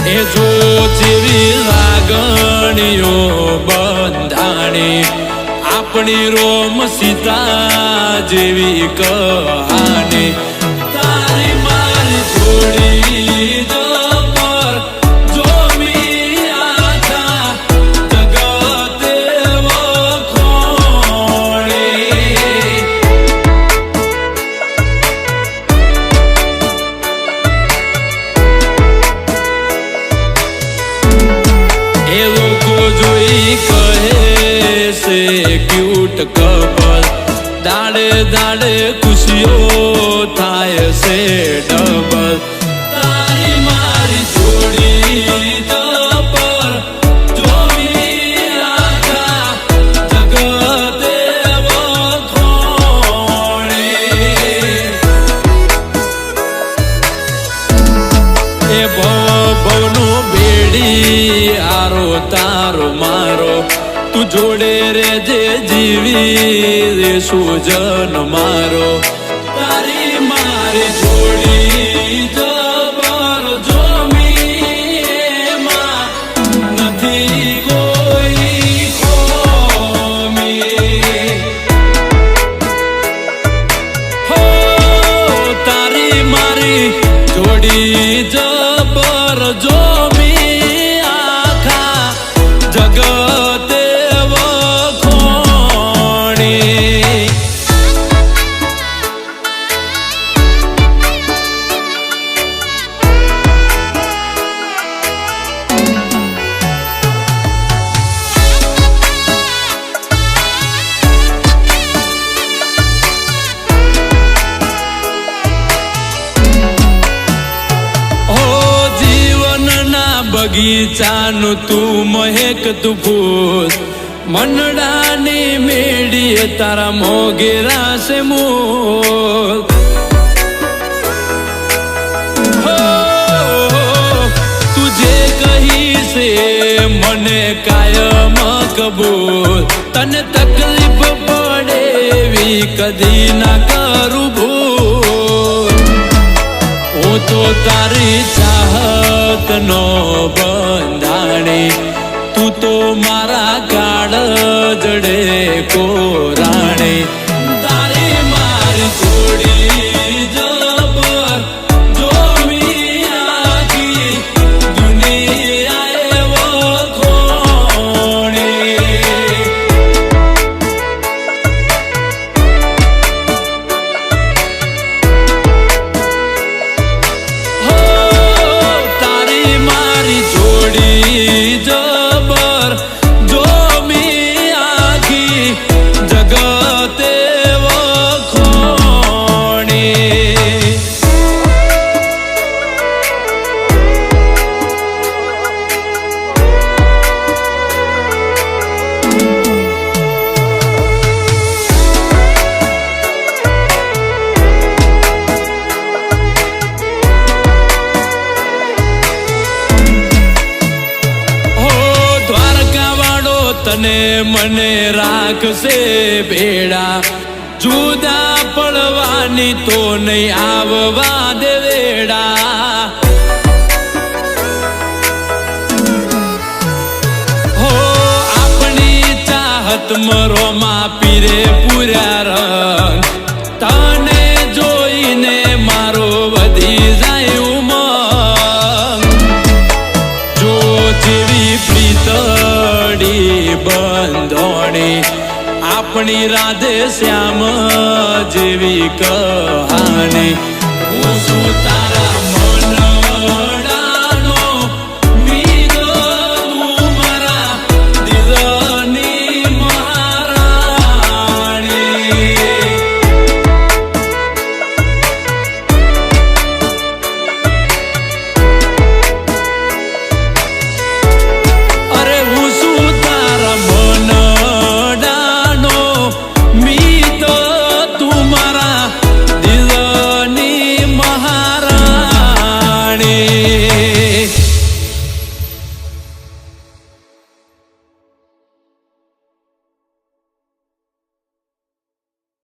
એ જો જેવી લાગણીઓ બંધાણી આપણી રોમ સીતા જેવી કહાની તારી મારી જોડી જબર જોમી આખા જગતે વખોણી એ લોકો જોઈ કહે છે ક્યુટ કપલ દાડે દાડે ખુશીઓ થાય છે ડબલ તારી મારી જોડી જબર જોવી આખા જગતે વખોણી એ ભવનો બેડી આરો તારો મારો તું જોડે રે જે જીવી સુજન મારો તારી મારી જોડી જબર જોમી એમાં નથી કોઈ ખોમી હો તારી મારી જોડી જબર જોમી આખા જગતે બગીચાનું તું મહેક તું ફૂલ મનડાની મેડીએ તારા મોગેરા છે મૂલ તું જે કહી છે મને કાયમ કબૂલ તને તકલીફ પડે એવી કદી ના કરું ભૂલ હું તો તારી ચાહત નો બંધાણી તું તો મારા કાળ જડે કોરાણી તારી મારી જોડી જબર જોમી આખી દુનિયાએ વખોણી જબર જોમી આખી જગતે વખોણી તને મને રાખશે ભેડા જુદા પડવાની તો નહીં આવવા દે વેડા હો આપણી ચાહત મરોમાં પીરે પૂર્યા રંગ તને જોઈને મારો વધી જાય ઉમંગ જો જેવી પ્રીતડી બંધોણી આપણી રાધે શ્યામ જેવી કહાની